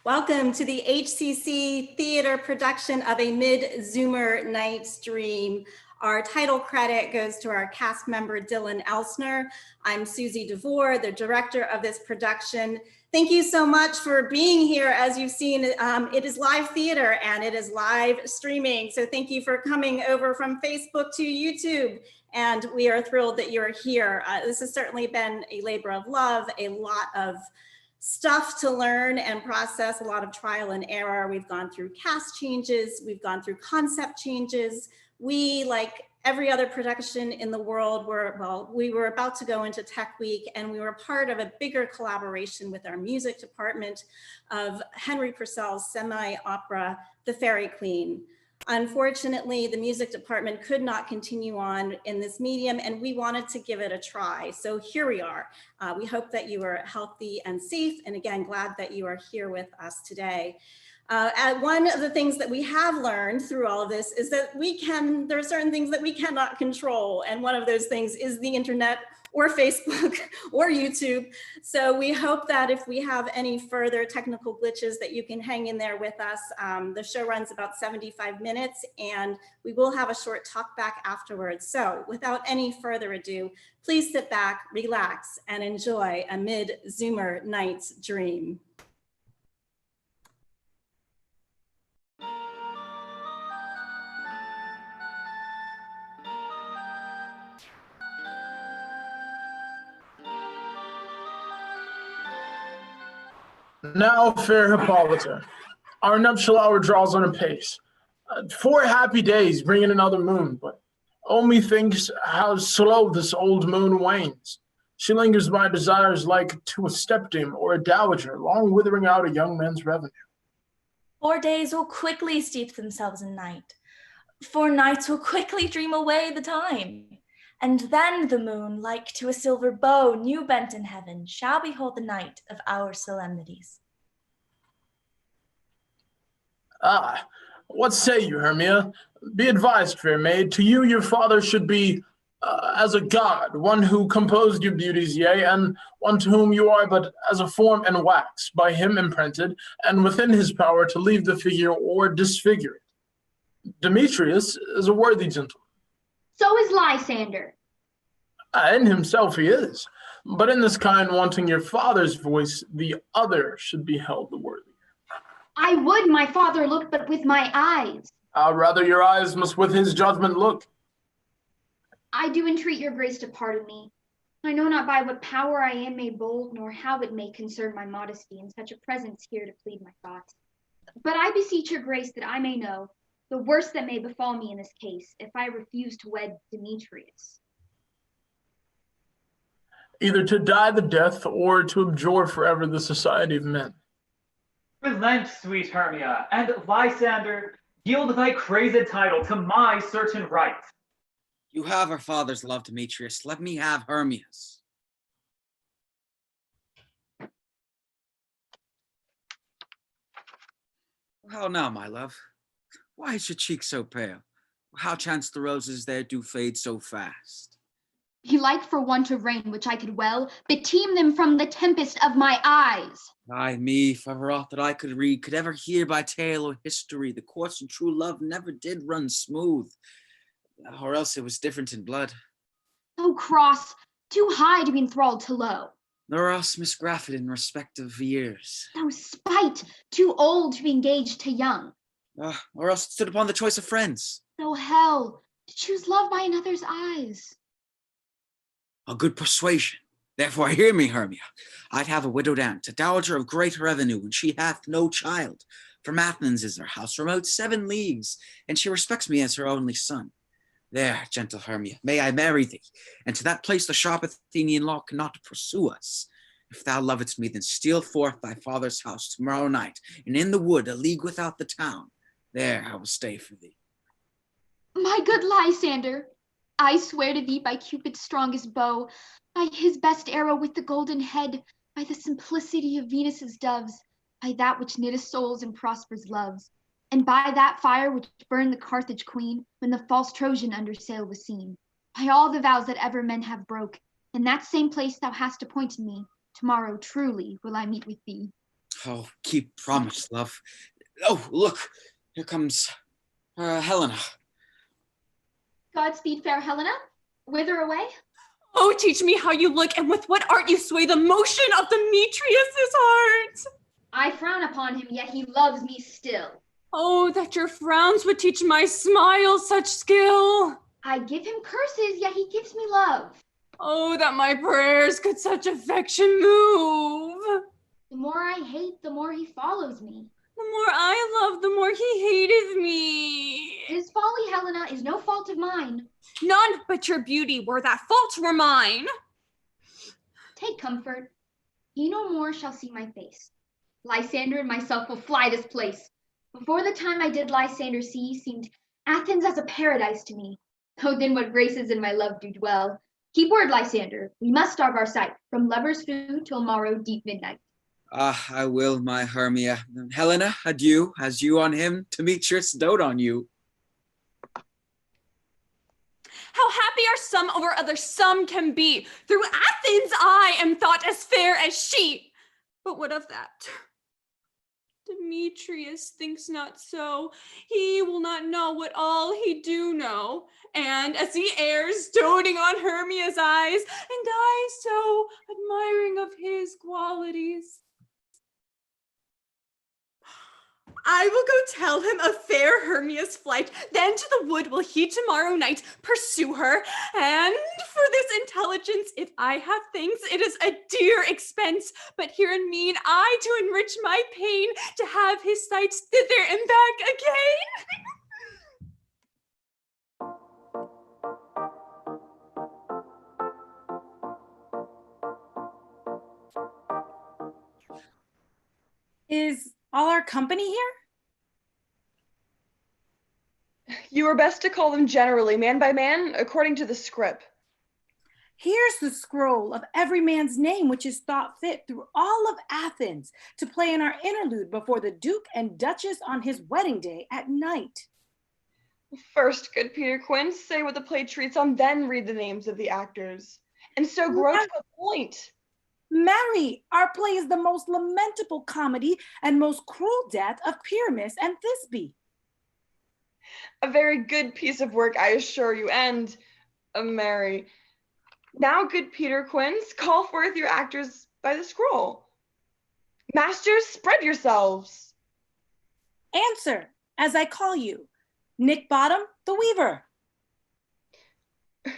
Welcome to the HCC theater production of A Midzoomer Night's Dream. Our title credit goes to our cast member, Dylan Elsner. I'm Susie DeVore, the director of this production. Thank you so much for being here. As you've seen, it is live theater and it is live streaming. So thank you for coming over from Facebook to YouTube. And we are thrilled that you're here. This has certainly been a labor of love, a lot of stuff to learn and process, a lot of trial and error. We've gone through cast changes, we've gone through concept changes. We, like every other production in the world, we were about to go into Tech Week, and we were part of a bigger collaboration with our music department of Henry Purcell's semi-opera, The Fairy Queen. Unfortunately, the music department could not continue on in this medium, and we wanted to give it a try. So here we are. We hope that you are healthy and safe, and again, glad that you are here with us today. One of the things that we have learned through all of this is that there are certain things that we cannot control, and one of those things is the internet or Facebook or YouTube. So we hope that if we have any further technical glitches that you can hang in there with us. The show runs about 75 minutes and we will have a short talk back afterwards. So without any further ado, please sit back, relax, and enjoy A Midzoomer Night's Dream. Now, fair Hippolyta, our nuptial hour draws on apace. 4 happy days bring in another moon, but methinks how slow this old moon wanes. She lingers by desires like to a stepdame or a dowager, long withering out a young man's revenue. 4 days will quickly steep themselves in night. 4 nights will quickly dream away the time. And then the moon, like to a silver bow new bent in heaven, shall behold the night of our solemnities. Ah, what say you, Hermia? Be advised, fair maid, to you your father should be as a god, one who composed your beauties, yea, and one to whom you are but as a form in wax, by him imprinted, and within his power to leave the figure or disfigure it. Demetrius is a worthy gentleman. So is Lysander. In himself he is, but in this kind wanting your father's voice, the other should be held the worthier. I would my father look but with my eyes. Rather your eyes must with his judgment look. I do entreat your grace to pardon me. I know not by what power I am made bold, nor how it may concern my modesty in such a presence here to plead my thoughts. But I beseech your grace that I may know the worst that may befall me in this case, if I refuse to wed Demetrius. Either to die the death, or to abjure forever the society of men. Relent, sweet Hermia, and Lysander, yield thy crazed title to my certain right. You have our father's love, Demetrius. Let me have Hermia's. How now, my love? Why is your cheek so pale? How chance the roses there do fade so fast? Belike for want of rain, which I could well beteem them from the tempest of my eyes. Ay me, if ever aught that I could read, could ever hear by tale or history, the course of true love never did run smooth, or else it was different in blood. So cross, too high to be enthralled to low. Nor else misgrafted in respect of years. So spite, too old to be engaged to young. Or else it stood upon the choice of friends. So hell, to choose love by another's eyes. A good persuasion. Therefore hear me, Hermia. I'd have a widowed aunt, a dowager of great revenue, and she hath no child. From Athens is her house, remote 7 leagues, and she respects me as her only son. There, gentle Hermia, may I marry thee, and to that place the sharp Athenian law cannot pursue us. If thou lovest me, then steal forth thy father's house tomorrow night, and in the wood, a league without the town, there I will stay for thee. My good Lysander, I swear to thee by Cupid's strongest bow, by his best arrow with the golden head, by the simplicity of Venus's doves, by that which knitteth souls and prospers loves, and by that fire which burned the Carthage queen when the false Trojan under sail was seen, by all the vows that ever men have broke, in that same place thou hast appointed me, tomorrow truly will I meet with thee. Oh, keep promise, love. Oh, look, here comes Helena. Godspeed, fair Helena. Whither away? Oh, teach me how you look, and with what art you sway the motion of Demetrius's heart. I frown upon him, yet he loves me still. Oh, that your frowns would teach my smile such skill. I give him curses, yet he gives me love. Oh, that my prayers could such affection move. The more I hate, the more he follows me. The more I loved, the more he hated me. His folly, Helena, is no fault of mine. None but your beauty were that faults were mine. Take comfort. He no more shall see my face. Lysander and myself will fly this place. Before the time I did Lysander see, seemed Athens as a paradise to me. Oh, then what graces in my love do dwell. Keep word, Lysander, we must starve our sight, from lovers' food till morrow deep midnight. Ah, I will, my Hermia. Helena, adieu, as you on him, Demetrius dote on you. How happy are some over other some can be. Through Athens I am thought as fair as she. But what of that? Demetrius thinks not so. He will not know what all he do know. And as he errs, doting on Hermia's eyes, and I so admiring of his qualities, I will go tell him of fair Hermia's flight. Then to the wood will he tomorrow night pursue her. And for this intelligence, if I have things, it is a dear expense. But herein mean I to enrich my pain, to have his sights thither and back again. Is all our company here? You are best to call them generally, man by man, according to the script. Here's the scroll of every man's name which is thought fit through all of Athens to play in our interlude before the Duke and Duchess on his wedding day at night. First, good Peter Quince, say what the play treats on, then read the names of the actors. And so grow to a point. Marry, our play is the most lamentable comedy and most cruel death of Pyramus and Thisbe. A very good piece of work, I assure you, and Mary. Now, good Peter Quince, call forth your actors by the scroll. Masters, spread yourselves. Answer, as I call you. Nick Bottom, the weaver.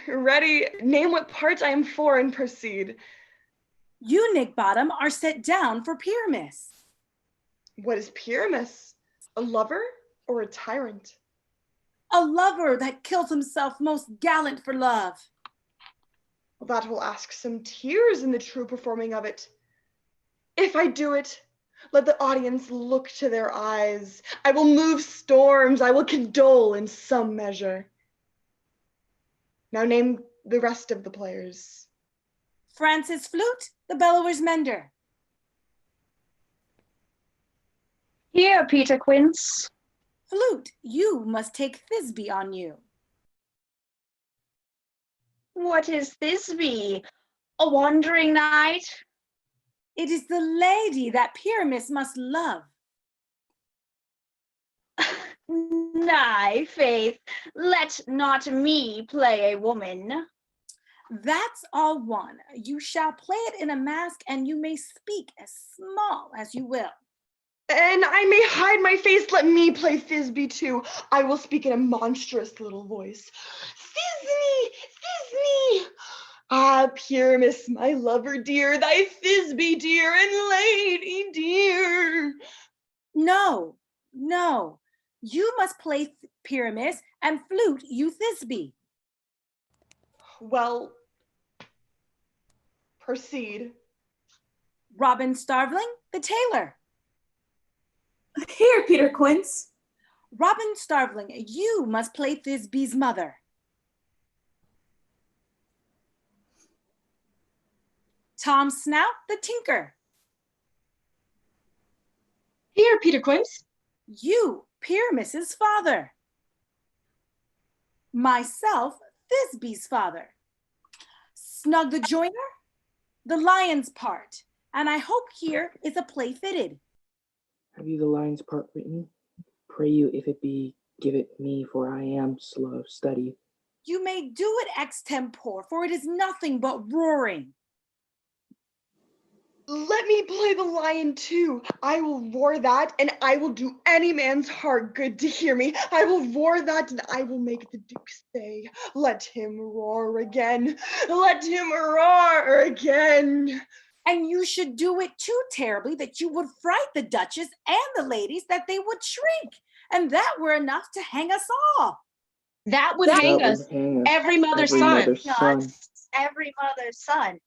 Ready, name what part I am for and proceed. You, Nick Bottom, are set down for Pyramus. What is Pyramus? A lover or a tyrant? A lover that kills himself most gallant for love. Well, that will ask some tears in the true performing of it. If I do it, let the audience look to their eyes. I will move storms, I will condole in some measure. Now name the rest of the players. Francis Flute, the bellower's mender. Here, Peter Quince. Flute, you must take Thisbe on you. What is Thisbe? A wandering knight? It is the lady that Pyramus must love. Nay, faith, let not me play a woman. That's all one. You shall play it in a mask, and you may speak as small as you will. And I may hide my face, let me play Thisbe too. I will speak in a monstrous little voice. Thisbe, Thisbe! Ah, Pyramus, my lover dear, thy Thisbe dear and lady dear. No, no. You must play Pyramus, and Flute you Thisbe. Well, proceed. Robin Starveling, the tailor. Here, Peter Quince. Robin Starveling, you must play Thisbe's mother. Tom Snout, the tinker. Here, Peter Quince. You, Pyramus's father. Myself, Thisbe's father. Snug the joiner, the lion's part. And I hope here is a play fitted. Have you the lion's part written? Pray you, if it be, give it me, for I am slow of study. You may do it extempore, for it is nothing but roaring. Let me play the lion too. I will roar that, and I will do any man's heart good to hear me. I will roar that, and I will make the Duke say, let him roar again. Let him roar again. And you should do it too terribly that you would fright the Duchess and the ladies that they would shrink, and that were enough to hang us all. That would hang That us. would hang us, Every mother's every son. mother's son. Every mother's son.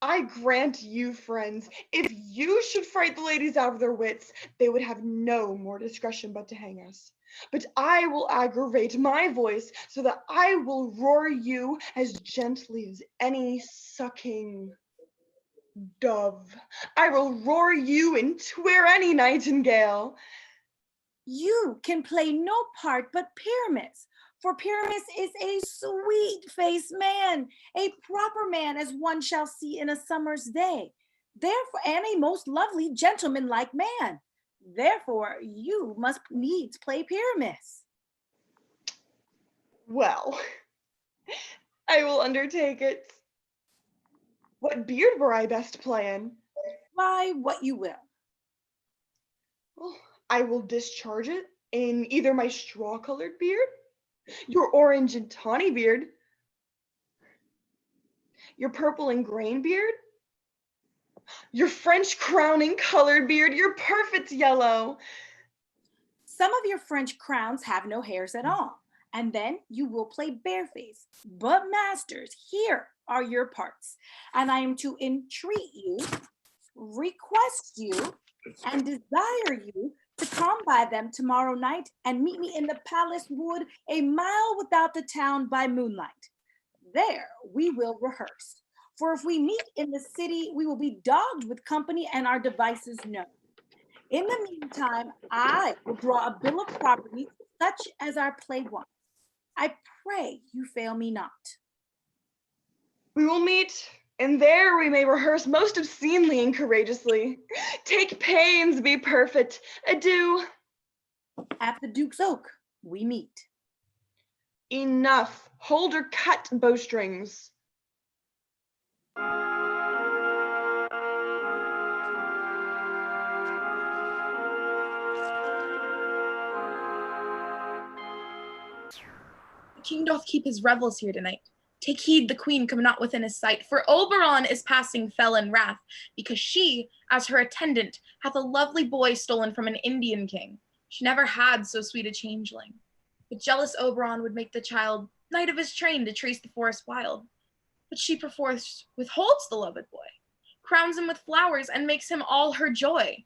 I grant you, friends, if you should fright the ladies out of their wits, they would have no more discretion but to hang us. But I will aggravate my voice so that I will roar you as gently as any sucking dove. I will roar you and twir any nightingale. You can play no part but Pyramus, for Pyramus is a sweet-faced man, a proper man as one shall see in a summer's day, therefore, and a most lovely gentleman-like man. Therefore, you must needs play Pyramus. Well, I will undertake it. What beard were I best playing? Why, what you will. Well, I will discharge it in either my straw-colored beard, your orange and tawny beard, your purple and grain beard, your French crowning colored beard, your perfect yellow. Some of your French crowns have no hairs at all, and then you will play bareface. But masters, here are your parts, and I am to entreat you, request you, and desire you to come by them tomorrow night and meet me in the palace wood a mile without the town by moonlight. There we will rehearse. For if we meet in the city, we will be dogged with company and our devices known. In the meantime, I will draw a bill of property such as our play wants. I pray you fail me not. We will meet, and there we may rehearse most obscenely and courageously. Take pains, be perfect. Adieu. At the Duke's Oak, we meet. Enough. Hold or cut bowstrings. The king doth keep his revels here tonight. Take heed the queen come not within his sight, for Oberon is passing fell in wrath, because she, as her attendant, hath a lovely boy stolen from an Indian king. She never had so sweet a changeling. But jealous Oberon would make the child knight of his train to trace the forest wild. But she perforce withholds the loved boy, crowns him with flowers, and makes him all her joy.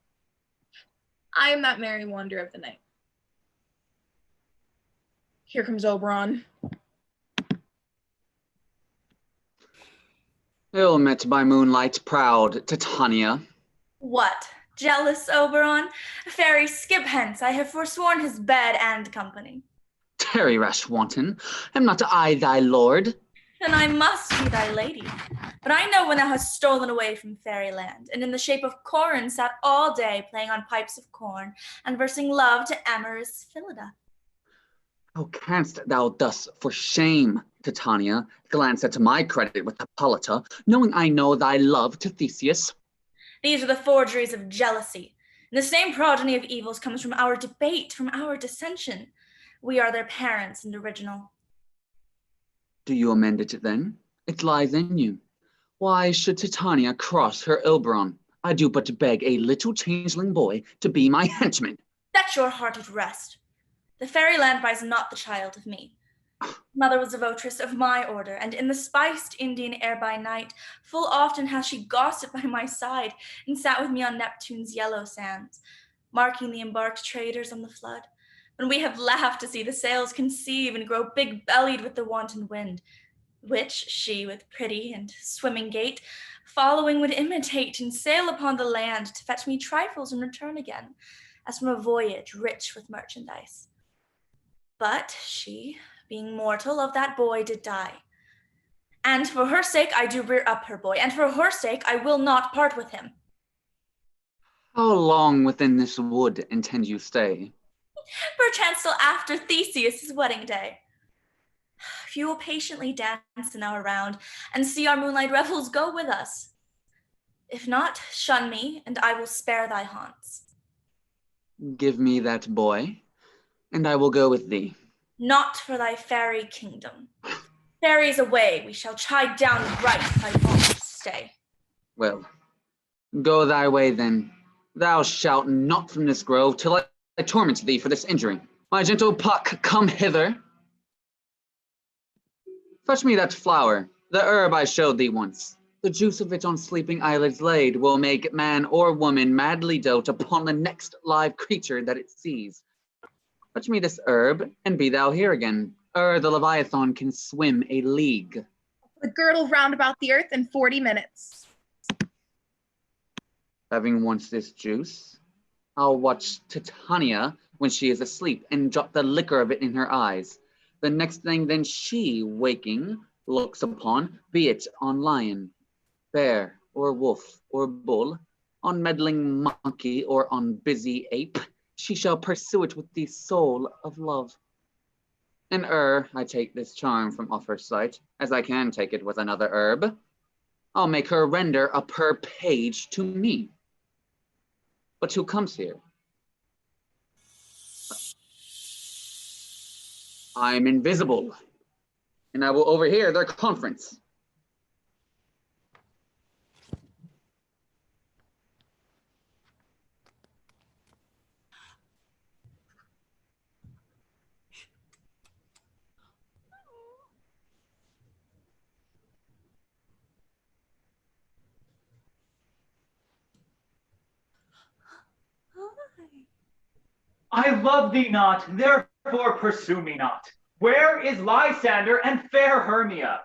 I am that merry wanderer of the night. Here comes Oberon. Ill met by moonlight, proud Titania. What? Jealous Oberon? Fairy, skip hence. I have forsworn his bed and company. Tarry, rash wanton. Am not I thy lord? Then I must be thy lady. But I know when thou hast stolen away from fairyland, and in the shape of Corin sat all day playing on pipes of corn, and versing love to amorous Phillida. How canst thou thus, for shame, Titania, glance at my credit with Hippolyta, knowing I know thy love to Theseus? These are the forgeries of jealousy. And the same progeny of evils comes from our debate, from our dissension. We are their parents and original. Do you amend it then? It lies in you. Why should Titania cross her Oberon? I do but beg a little changeling boy to be my henchman. Set your heart at rest. The fairyland buys not the child of me. Mother was a votress of my order, and in the spiced Indian air by night, full often has she gossiped by my side, and sat with me on Neptune's yellow sands, marking the embarked traders on the flood, when we have laughed to see the sails conceive and grow big-bellied with the wanton wind, which she, with pretty and swimming gait, following would imitate, and sail upon the land to fetch me trifles and return again, as from a voyage rich with merchandise. But she, being mortal, of that boy did die. And for her sake I do rear up her boy, and for her sake I will not part with him. How long within this wood intend you stay? Perchance till after Theseus' wedding day. If you will patiently dance in our round and see our moonlight revels, go with us. If not, shun me, and I will spare thy haunts. Give me that boy, and I will go with thee. Not for thy fairy kingdom. Fairies away, we shall chide down right thy fault stay. Well, go thy way then. Thou shalt not from this grove till I torment thee for this injury. My gentle Puck, come hither. Fetch me that flower, the herb I showed thee once. The juice of it on sleeping eyelids laid will make man or woman madly dote upon the next live creature that it sees. Fetch me this herb, and be thou here again, ere the Leviathan can swim a league. The girdle round about the earth in 40 minutes. Having once this juice, I'll watch Titania when she is asleep and drop the liquor of it in her eyes. The next thing then she, waking, looks upon, be it on lion, bear, or wolf, or bull, on meddling monkey, or on busy ape, she shall pursue it with the soul of love. And I take this charm from off her sight, as I can take it with another herb, I'll make her render up her page to me. But who comes here? I'm invisible, and I will overhear their conference. I love thee not, therefore pursue me not. Where is Lysander and fair Hermia?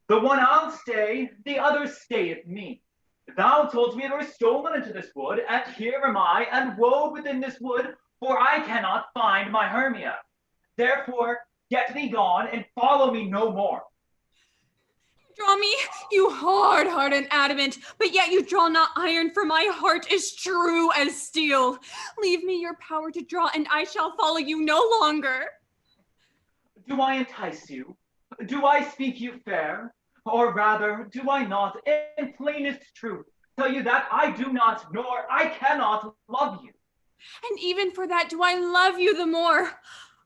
The one I'll stay, the other stayeth me. Thou told me they were stolen into this wood, and here am I, and woe within this wood, for I cannot find my Hermia. Therefore, get thee gone, and follow me no more. Draw me, you hard heart and adamant, but yet you draw not iron, for my heart is true as steel. Leave me your power to draw, and I shall follow you no longer. Do I entice you? Do I speak you fair? Or rather, do I not, in plainest truth, tell you that I do not, nor I cannot love you? And even for that, do I love you the more?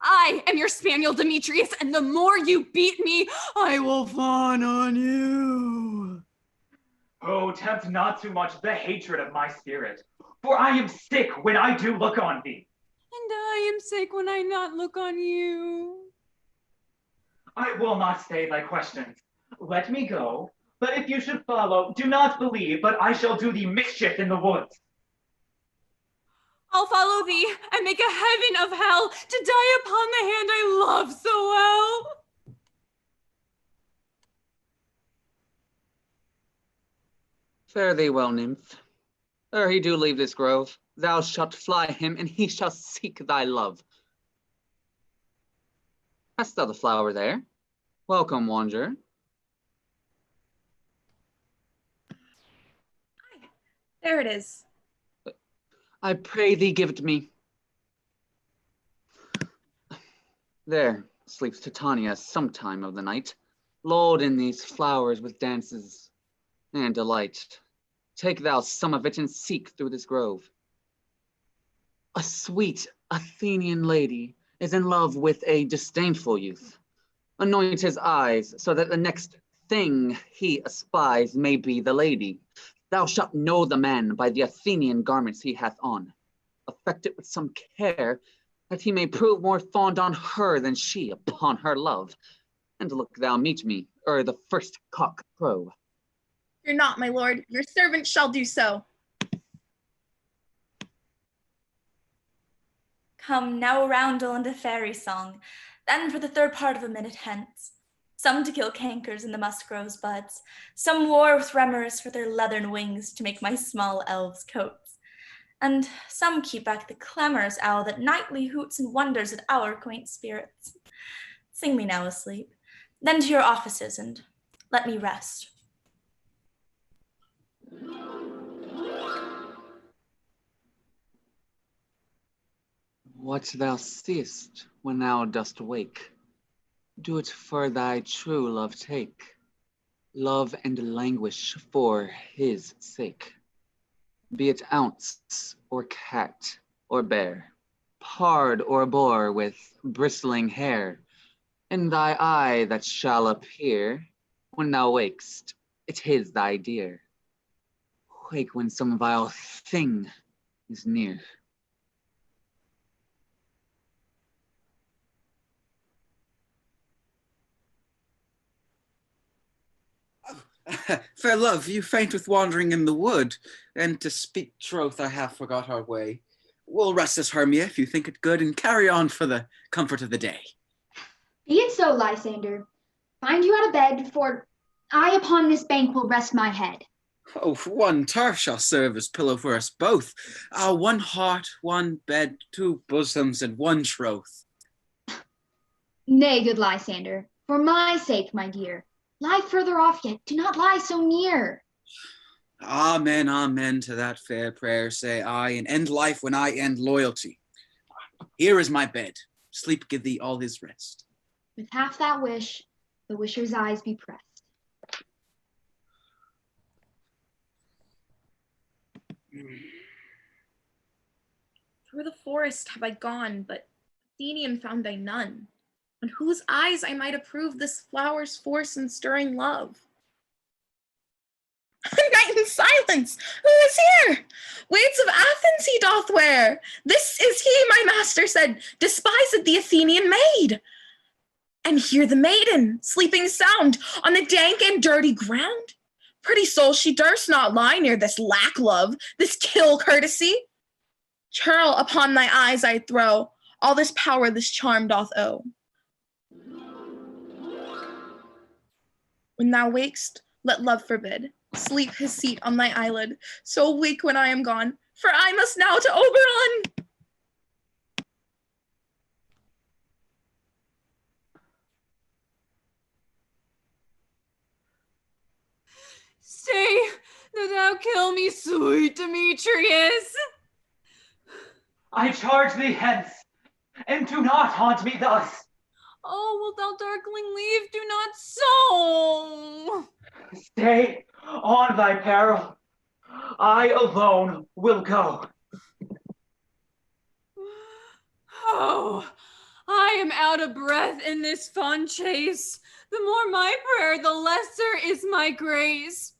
I am your spaniel, Demetrius, and the more you beat me, I will fawn on you. Oh, tempt not too much the hatred of my spirit, for I am sick when I do look on thee. And I am sick when I not look on you. I will not stay thy questions. Let me go, but if you should follow, do not believe, but I shall do thee mischief in the woods. I'll follow thee and make a heaven of hell to die upon the hand I love so well. Fare thee well, nymph. Ere he do leave this grove, thou shalt fly him, and he shall seek thy love. Hast thou the flower there? Welcome, wanderer. There it is. I pray thee give it me. There sleeps Titania sometime of the night, lulled in these flowers with dances and delight. Take thou some of it and seek through this grove. A sweet Athenian lady is in love with a disdainful youth. Anoint his eyes so that the next thing he espies may be the lady. Thou shalt know the man by the Athenian garments he hath on. Affect it with some care, that he may prove more fond on her than she upon her love. And look thou meet me, ere the first cock crow. Fear not, my lord, your servant shall do so. Come now a roundel and a fairy song, then for the third part of a minute hence. Some to kill cankers in the muskrove's buds, some war with remmers for their leathern wings to make my small elves coats, and some keep back the clamorous owl that nightly hoots and wonders at our quaint spirits. Sing me now asleep, then to your offices, and let me rest. What thou seest when thou dost wake, do it for thy true love take. Love and languish for his sake. Be it ounce, or cat, or bear, pard or boar with bristling hair, in thy eye that shall appear, when thou wakest, it is thy dear. Wake when some vile thing is near. Fair love, you faint with wandering in the wood, and to speak troth, I have forgot our way. We'll rest us, Hermia, if you think it good, and carry on for the comfort of the day. Be it so, Lysander. Find you out of bed, for I upon this bank will rest my head. Oh, one turf shall serve as pillow for us both. One heart, one bed, two bosoms, and one troth. Nay, good Lysander, for my sake, my dear, lie further off yet, do not lie so near. Amen, amen to that fair prayer, say I, and end life when I end loyalty. Here is my bed. Sleep give thee all his rest. With half that wish, the wisher's eyes be pressed. Through the forest have I gone, but Athenian found I none, on whose eyes I might approve this flower's force and stirring love. A night in silence! Who is here? Weights of Athens he doth wear. This is he, my master said, despised the Athenian maid. And here the maiden, sleeping sound on the dank and dirty ground. Pretty soul, she durst not lie near this lack love, this kill courtesy. Churl upon thy eyes I throw, all this power this charm doth owe. When thou wakest, let love forbid. Sleep his seat on thy eyelid, so wake when I am gone, for I must now to Oberon. Say that thou kill me, sweet Demetrius. I charge thee hence, and do not haunt me thus. Oh, wilt thou, darkling, leave? Do not so. Stay on thy peril. I alone will go. Oh, I am out of breath in this fun chase. The more my prayer, the lesser is my grace.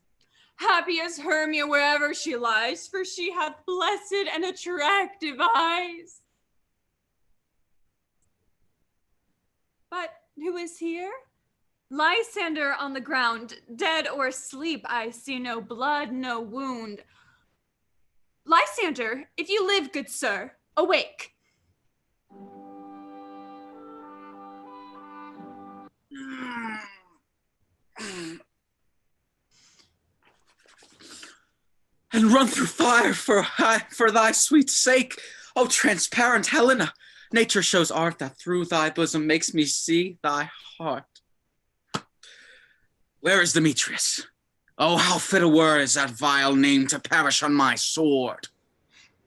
Happy is Hermia wherever she lies, for she hath blessed and attractive eyes. But who is here? Lysander on the ground, dead or asleep. I see no blood, no wound. Lysander, if you live, good sir, awake. And run through fire for thy sweet sake, O transparent Helena. Nature shows art that through thy bosom makes me see thy heart. Where is Demetrius? Oh, how fit a word is that vile name to perish on my sword.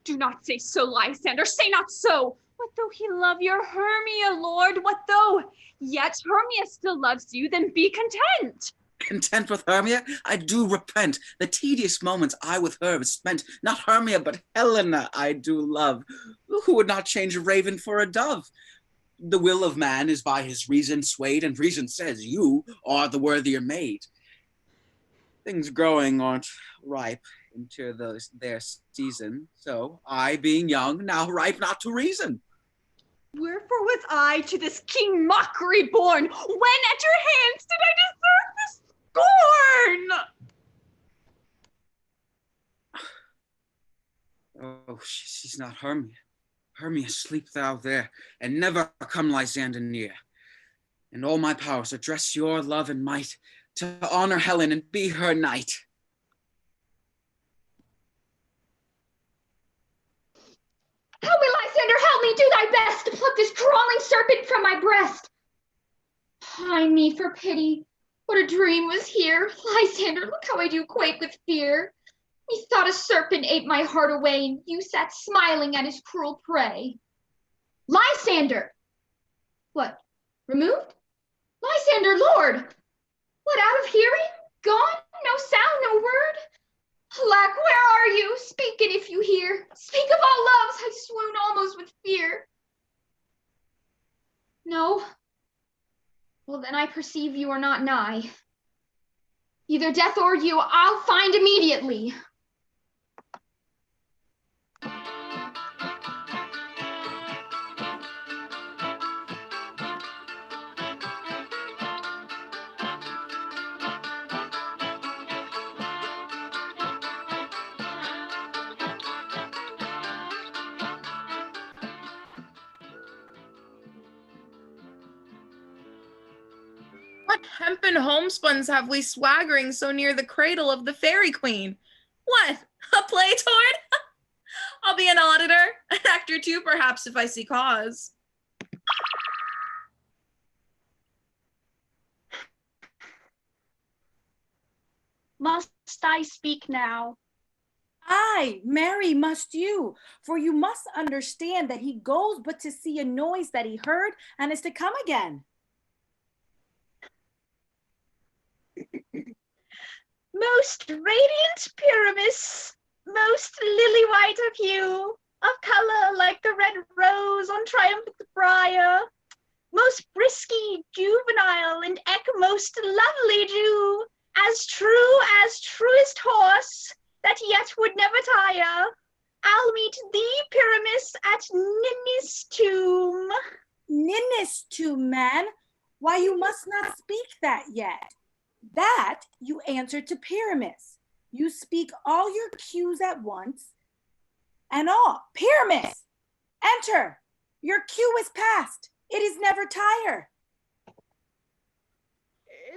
Do not say so, Lysander, say not so. What though he love your Hermia, Lord? What though? Yet Hermia still loves you, then be content. Content with Hermia? I do repent. The tedious moments I with her have spent, not Hermia, but Helena I do love. Who would not change a raven for a dove? The will of man is by his reason swayed, and reason says you are the worthier maid. Things growing aren't ripe into their season, so I, being young, now ripe not to reason. Wherefore was I to this king mockery born? When at your hands did I deserve this scorn? Oh, she's not Hermia. Hermia, sleep thou there, and never come Lysander near. And all my powers address your love and might to honor Helen and be her knight. Help me, Lysander, help me, do thy best to pluck this crawling serpent from my breast. Ay me, for pity, what a dream was here. Lysander, look how I do quake with fear. Methought a serpent ate my heart away, and you sat smiling at his cruel prey. Lysander! What? Removed? Lysander, Lord! What, out of hearing? Gone? No sound, no word? Alack, where are you? Speak it if you hear. Speak of all loves, I swoon almost with fear. No? Well, then I perceive you are not nigh. Either death or you, I'll find immediately. What hempen homespuns have we swaggering so near the cradle of the fairy queen? What, a play toward? I'll be an auditor, an actor too, perhaps, if I see cause. Must I speak now? Aye, marry must you, for you must understand that he goes but to see a noise that he heard and is to come again. Most radiant Pyramus, most lily white of hue, of color like the red rose on triumphant briar, most frisky, juvenile, and most lovely Jew, as truest horse, that yet would never tire. I'll meet thee, Pyramus, at Ninnis' tomb. Ninnis tomb, man? Why, you must not speak that yet. That you answer to Pyramus. You speak all your cues at once, and all. Pyramus, enter. Your cue is past. It is never tire.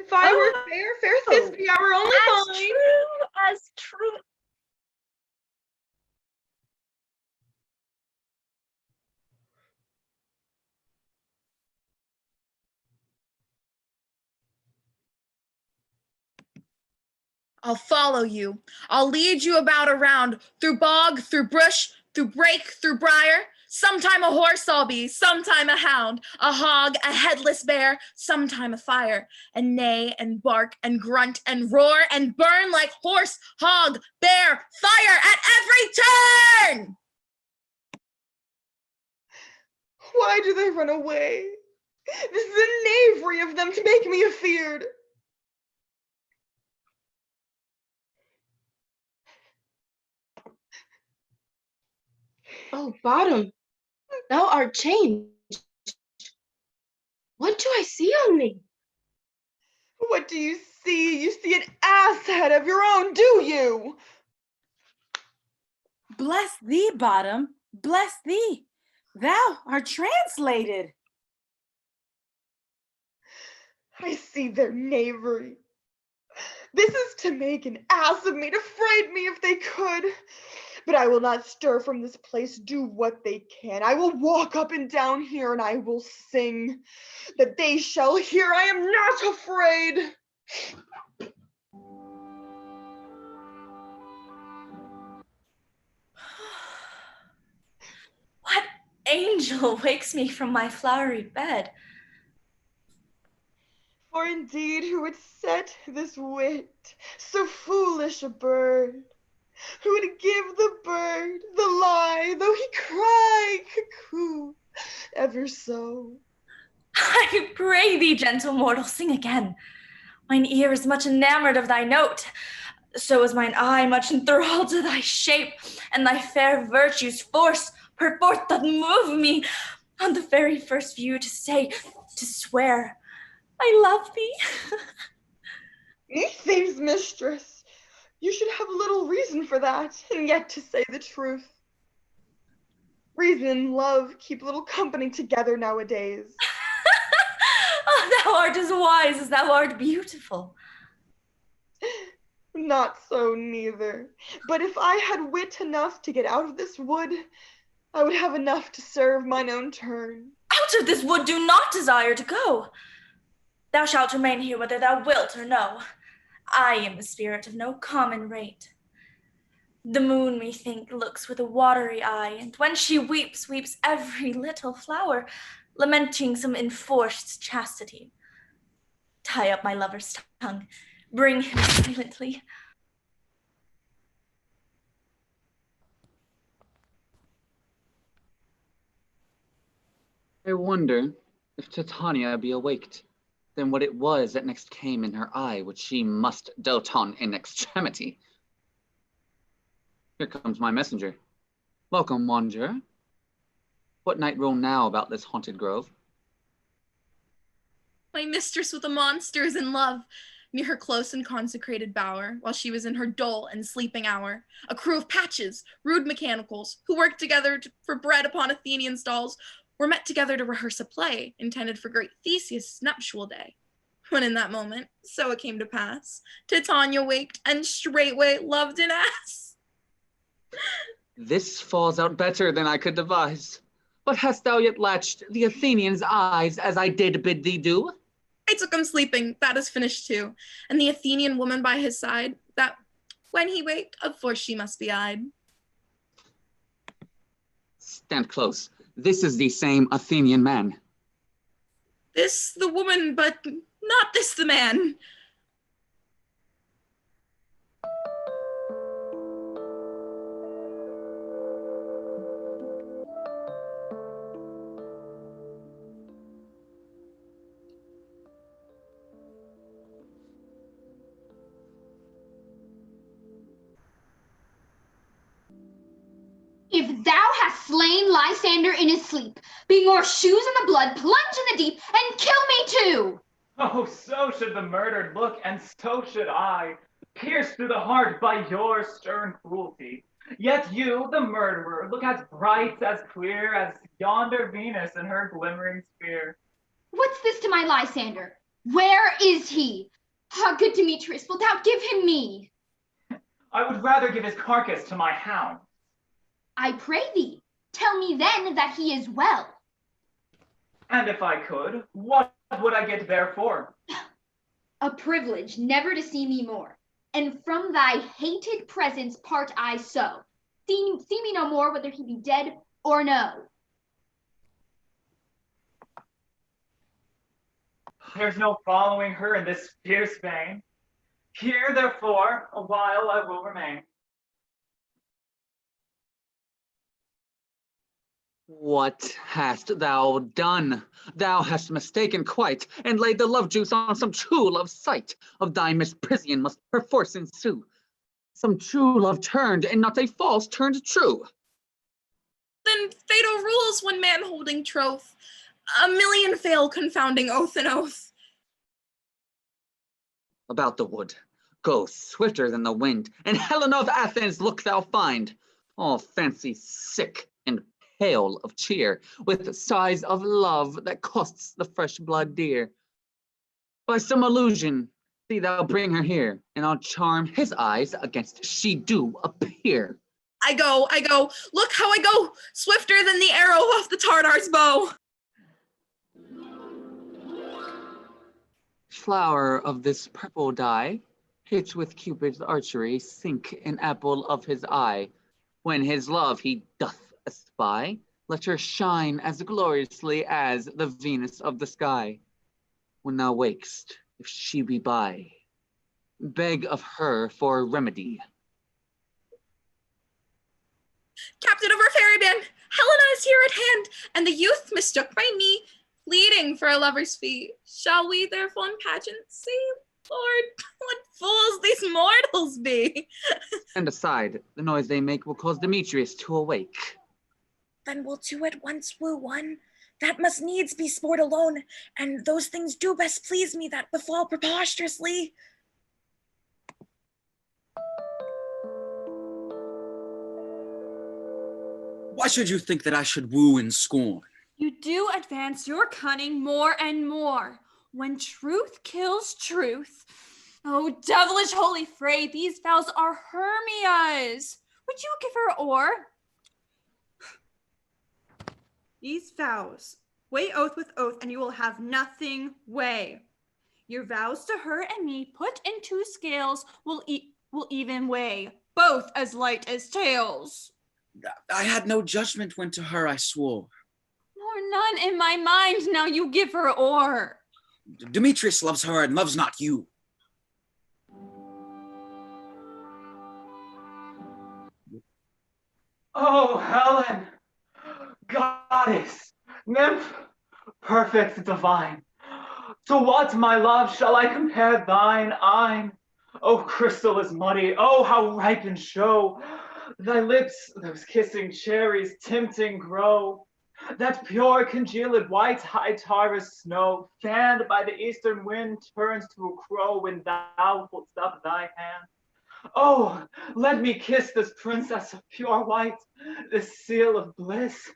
If I were fair Thisbe, our only fine. As true. I'll follow you. I'll lead you about around, through bog, through bush, through brake, through briar. Sometime a horse I'll be, sometime a hound, a hog, a headless bear, sometime a fire, and neigh and bark and grunt and roar and burn like horse, hog, bear, fire at every turn. Why do they run away? This is a knavery of them to make me afeard. Oh, Bottom, thou art changed. What do I see on thee? What do you see? You see an ass head of your own, do you? Bless thee, Bottom, bless thee. Thou art translated. I see their knavery. This is to make an ass of me, to fright me if they could. But I will not stir from this place, do what they can. I will walk up and down here, and I will sing, that they shall hear I am not afraid. What angel wakes me from my flowery bed? For indeed, who would set this wit, so foolish a bird? Who would give the bird the lie, though he cry cuckoo ever so? I pray thee, gentle mortal, sing again. Mine ear is much enamored of thy note, so is mine eye much enthralled to thy shape, and thy fair virtues force perforce doth move me on the very first view to say, to swear, I love thee. Methinks, mistress, you should have little reason for that, and yet to say the truth. Reason and love keep little company together nowadays. Oh, thou art as wise as thou art beautiful. Not so neither. But if I had wit enough to get out of this wood, I would have enough to serve mine own turn. Out of this wood do not desire to go. Thou shalt remain here whether thou wilt or no. I am a spirit of no common rate. The moon, methink, looks with a watery eye, and when she weeps, weeps every little flower, lamenting some enforced chastity. Tie up my lover's tongue, bring him silently. I wonder if Titania be awaked, then what it was that next came in her eye, which she must dote on in extremity. Here comes my messenger. Welcome, wanderer. What night rule now about this haunted grove? My mistress with a monster is in love, near her close and consecrated bower, while she was in her dull and sleeping hour. A crew of patches, rude mechanicals, who worked together for bread upon Athenian stalls, were met together to rehearse a play intended for great Theseus' nuptial day. When in that moment, so it came to pass, Titania waked and straightway loved an ass. This falls out better than I could devise. But hast thou yet latched the Athenian's eyes as I did bid thee do? I took him sleeping, that is finished too, and the Athenian woman by his side, that when he waked, of force she must be eyed. Stand close. This is the same Athenian man. This the woman, but not this the man. If thou hast slain Lysander in his sleep, be more shoes in the blood, plunge in the deep, and kill me too! Oh, so should the murdered look, and so should I, pierced through the heart by your stern cruelty. Yet you, the murderer, look as bright, as clear, as yonder Venus in her glimmering sphere. What's this to my Lysander? Where is he? Ah, good Demetrius, wilt thou give him me? I would rather give his carcass to my hound. I pray thee, tell me then that he is well. And if I could, what would I get therefore? A privilege never to see me more, and from thy hated presence part I so. See me no more, whether he be dead or no. There's no following her in this fierce vein. Here, therefore, a while I will remain. What hast thou done? Thou hast mistaken quite, and laid the love juice on some true love sight. Of thy misprision must perforce ensue. Some true love turned, and not a false turned true. Then fatal rules when man holding troth. A million fail confounding oath and oath. About the wood, go swifter than the wind, and Helena of Athens look thou find, all fancy sick and pale of cheer, with sighs of love that costs the fresh blood dear. By some illusion, see thou bring her here, and I'll charm his eyes against she do appear. I go, look how I go, swifter than the arrow off the Tartar's bow. Flower of this purple dye, hitch with Cupid's archery, sink an apple of his eye. When his love he doth espy, let her shine as gloriously as the Venus of the sky. When thou wakest, if she be by, beg of her for a remedy. Captain of our fairy band, Helena is here at hand, and the youth mistook by me, pleading for a lover's fee. Shall we their fond pageant see? Lord, what fools these mortals be! Stand aside, the noise they make will cause Demetrius to awake. Then we'll two at once woo one. That must needs be sport alone, and those things do best please me that befall preposterously. Why should you think that I should woo and scorn? You do advance your cunning more and more. When truth kills truth. Oh, devilish holy fray, these vows are Hermia's. Would you give her o'er? These vows, weigh oath with oath, and you will have nothing weigh. Your vows to her and me put in two scales will even weigh. both as light as tails. I had no judgment when to her I swore. Nor none in my mind, now you give her o'er. Demetrius loves her and loves not you. Oh, Helen, goddess, nymph, perfect divine. To what, my love, shall I compare thine eyne? Oh, crystal is muddy, oh, how ripe in show. Thy lips, those kissing cherries, tempting grow. That pure congealed white high Taurus snow, fanned by the eastern wind, turns to a crow when thou holdst up thy hand. Oh, let me kiss this princess of pure white, this seal of bliss.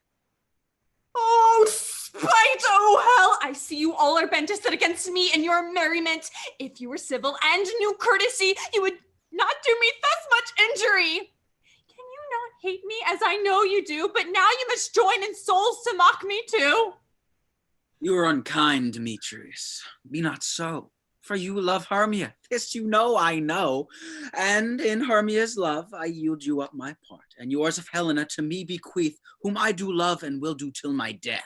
Oh, spite, oh hell! I see you all are bent to set against me in your merriment. If you were civil and knew courtesy, you would not do me thus much injury. Can you not hate me as I know you do, but now you must join in souls to mock me too? You are unkind, Demetrius. Be not so. For you love Hermia. This you know I know. And in Hermia's love, I yield you up my part, and yours of Helena to me bequeath, whom I do love and will do till my death.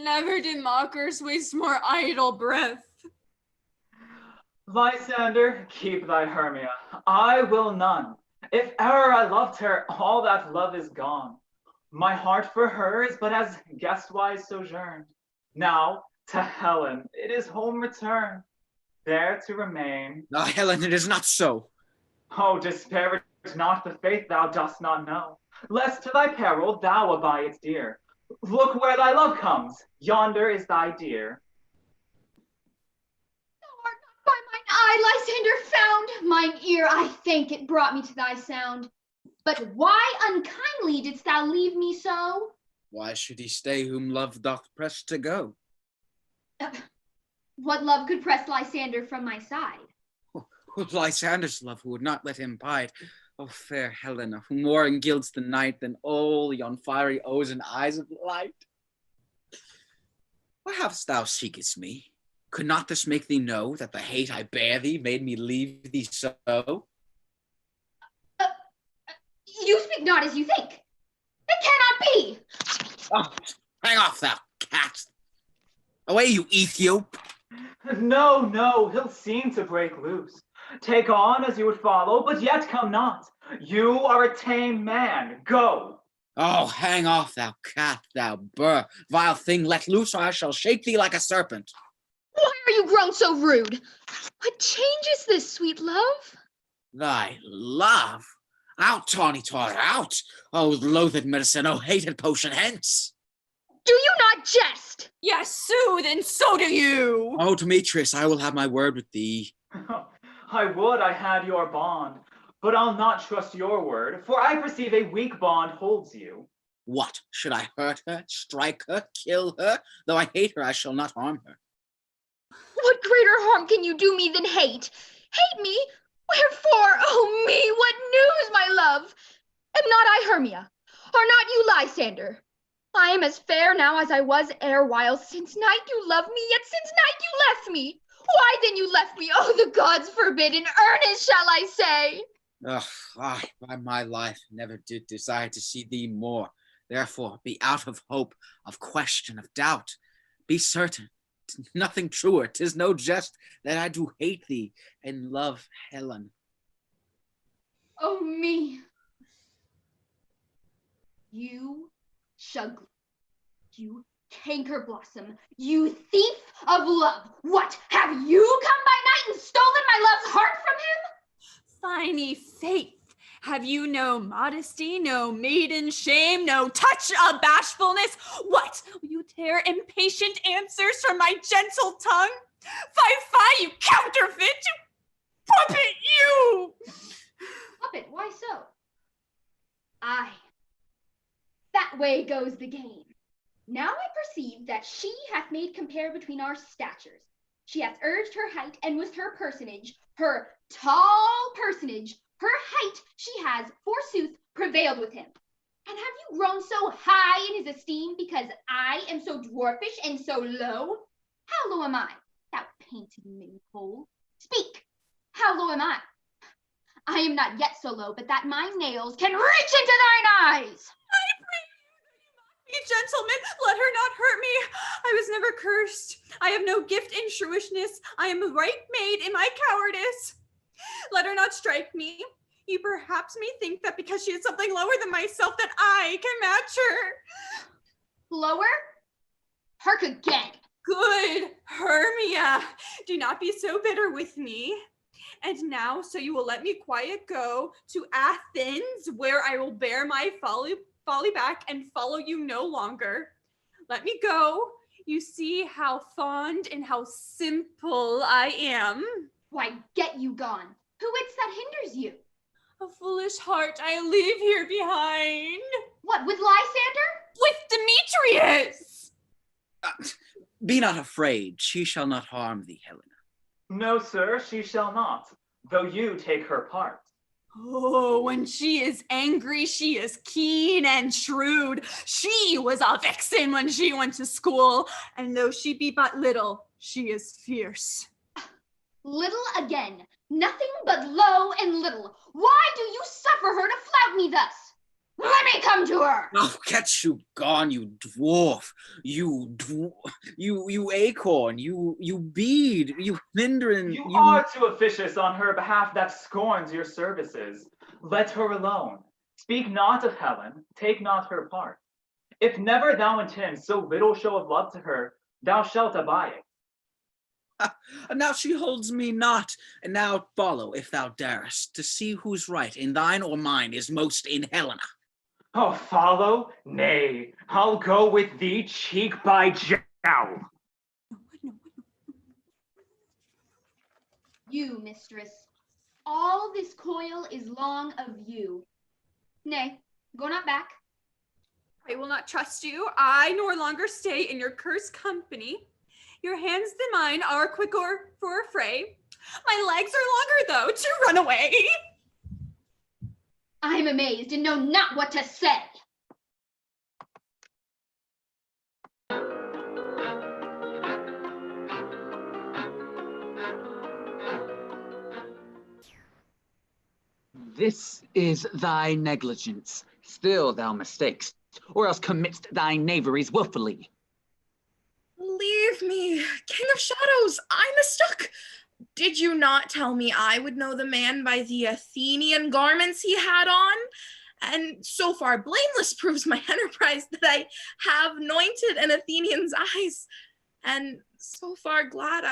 Never did mockers waste more idle breath. Lysander, keep thy Hermia. I will none. If e'er I loved her, all that love is gone. My heart for her is but as guest-wise sojourned. Now, to Helen, it is home return, there to remain. Ah, Helen, it is not so. Oh, disparage not the faith thou dost not know, lest to thy peril thou abide its dear. Look where thy love comes, yonder is thy dear. Thou art not by mine eye, Lysander, found. Mine ear, I thank it, brought me to thy sound. But why unkindly didst thou leave me so? Why should he stay whom love doth press to go? What love could press Lysander from my side? Lysander's love who would not let him bide. Oh, fair Helena, who more engilds the night than all yon fiery O's and eyes of light. Why hast thou seekest me? Could not this make thee know that the hate I bear thee made me leave thee so? You speak not as you think. It cannot be. Oh, hang off, thou cat. Away, you Ethiop. No, no, he'll seem to break loose. Take on as you would follow, but yet come not. You are a tame man. Go. Oh, hang off, thou cat, thou burr, vile thing, let loose, or I shall shake thee like a serpent. Why are you grown so rude? What change is this, sweet love? Thy love? Out, tawny tar, out! Oh, loathed medicine, oh, hated potion, hence! Do you not jest? Yes, soothe, and so do you. Oh, Demetrius, I will have my word with thee. I would I had your bond, but I'll not trust your word, for I perceive a weak bond holds you. What, should I hurt her, strike her, kill her? Though I hate her, I shall not harm her. What greater harm can you do me than hate? Hate me? Wherefore? Oh me, what news, my love? Am not I Hermia? Are not you Lysander? I am as fair now as I was erewhile. Since night you loved me, yet since night you left me. Why then you left me? Oh, the gods forbid, in earnest shall I say. Ugh, I, by my life, never did desire to see thee more. Therefore, be out of hope, of question, of doubt. Be certain, 'tis nothing truer, 'tis no jest, that I do hate thee and love Helen. Oh me. You shall, you canker blossom, you thief of love. What, have you come by night and stolen my love's heart from him? Finey faith, have you no modesty, no maiden shame, no touch of bashfulness? What, will you tear impatient answers from my gentle tongue? Fie, you counterfeit, you puppet, you! Puppet, why so? Aye, that way goes the game. Now I perceive that she hath made compare between our statures. She hath urged her height, and with her personage, her tall personage, her height, she has, forsooth, prevailed with him. And have you grown so high in his esteem because I am so dwarfish and so low? How low am I, thou painted maypole? Speak, how low am I? I am not yet so low, but that my nails can reach into thine eyes. I pray you, gentlemen, let her not hurt me. I was never cursed. I have no gift in shrewishness. I am a right maid in my cowardice. Let her not strike me. You perhaps may think that because she is something lower than myself that I can match her. Lower? Hark again. Good, Hermia. Do not be so bitter with me. And now, so you will let me quiet go to Athens, where I will bear my folly back and follow you no longer. Let me go. You see how fond and how simple I am. Why, get you gone. Who it's that hinders you? A foolish heart I leave here behind. What, with Lysander? With Demetrius! Be not afraid, she shall not harm thee, Helena. No, sir, she shall not, though you take her part. Oh, when she is angry, she is keen and shrewd. She was a vixen when she went to school, and though she be but little, she is fierce. Little again. Nothing but low and little. Why do you suffer her to flout me thus? Let me come to her. Oh, get you gone, you dwarf, you acorn, you bead, you hindran. You are too officious on her behalf that scorns your services. Let her alone. Speak not of Helen, take not her part. If never thou intend so little show of love to her, thou shalt abide it. And now she holds me not, and now follow, if thou darest, to see whose right, in thine or mine, is most in Helena. Oh, follow? Nay, I'll go with thee cheek by jowl. You, mistress, all this coil is long of you. Nay, go not back. I will not trust you. I no longer stay in your cursed company. Your hands than mine are quicker for a fray. My legs are longer, though, to run away. I'm amazed and know not what to say. This is thy negligence. Still thou mistakest, or else committ'st thy knaveries wilfully. Leave me, King of Shadows, I mistook. Did you not tell me I would know the man by the Athenian garments he had on? And so far blameless proves my enterprise that I have anointed an Athenian's eyes. And so far glad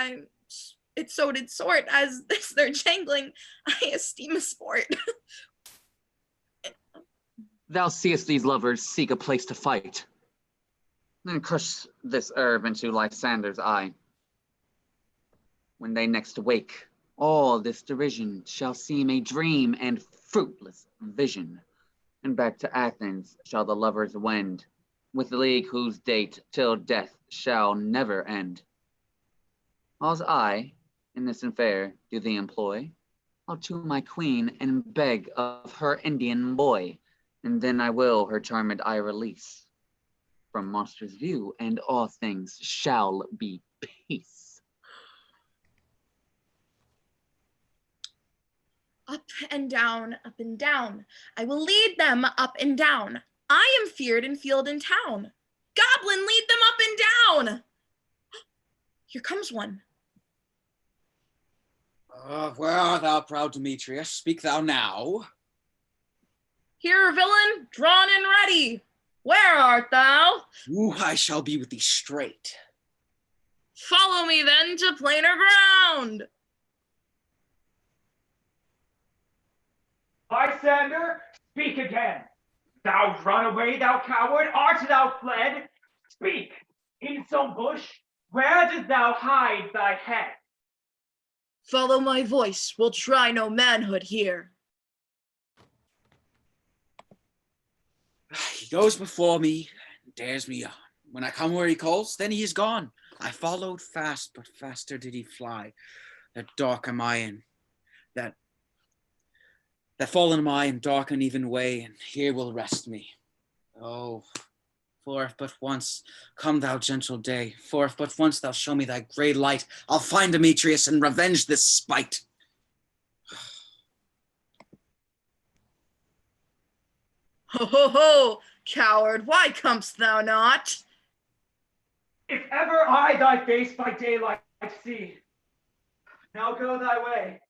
it so did sort, as this their jangling I esteem a sport. Thou seest these lovers seek a place to fight. Then crush this herb into Lysander's eye. When they next awake, all this derision shall seem a dream and fruitless vision. And back to Athens shall the lovers wend, with the league whose date till death shall never end. All's I, in this affair, do thee employ, I'll to my queen and beg of her Indian boy, and then I will her charmed eye release. From monster's view, and all things shall be peace. Up and down, I will lead them up and down. I am feared in field and town. Goblin, lead them up and down. Here comes one. Where art thou, proud Demetrius? Speak thou now. Here, villain, drawn and ready. Where art thou? Ooh, I shall be with thee straight. Follow me then to plainer ground. Lysander, speak again. Thou run away, thou coward, art thou fled? Speak, in some bush, where didst thou hide thy head? Follow my voice, we'll try no manhood here. He goes before me and dares me on. When I come where he calls, then he is gone. I followed fast, but faster did he fly. That dark am I in, that fallen am I in dark uneven way, and here will rest me. Oh, for if but once come thou gentle day, for if but once thou show me thy grey light, I'll find Demetrius and revenge this spite. Ho, ho, ho, coward, why comest thou not? If ever I thy face by daylight see, now go thy way.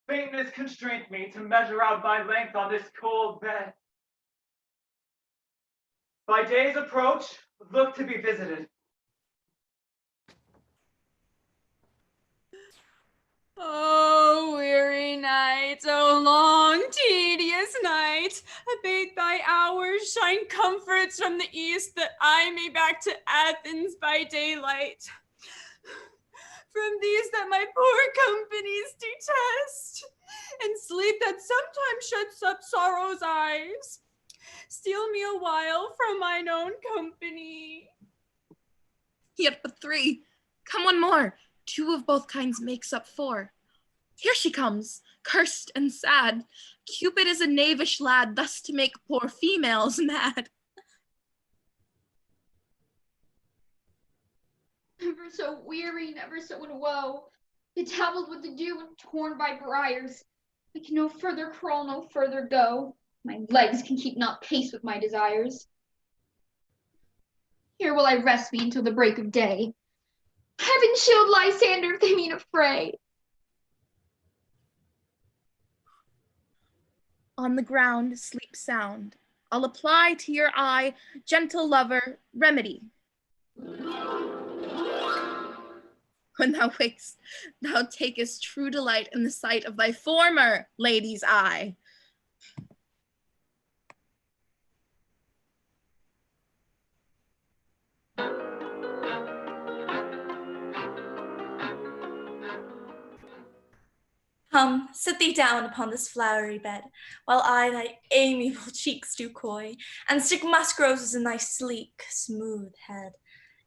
Faintness constrained me to measure out thy length on this cold bed. By day's approach, look to be visited. Oh, weary night, oh long, tedious night, abate thy hours, shine comforts from the east, that I may back to Athens by daylight. From these that my poor companies detest, and sleep that sometimes shuts up sorrow's eyes, steal me a while from mine own company. Yet but three. Come one more. Two of both kinds makes up four. Here she comes, cursed and sad. Cupid is a knavish lad, thus to make poor females mad. Never so weary, never so in woe, bedabbled with the dew and torn by briars. I can no further crawl, no further go. My legs can keep not pace with my desires. Here will I rest me until the break of day. Heaven shield Lysander if they mean a fray. On the ground, sleep sound. I'll apply to your eye, gentle lover, remedy. When thou wakest, thou takest true delight in the sight of thy former lady's eye. Come, sit thee down upon this flowery bed, while I thy amiable cheeks do coy, and stick musk roses in thy sleek, smooth head,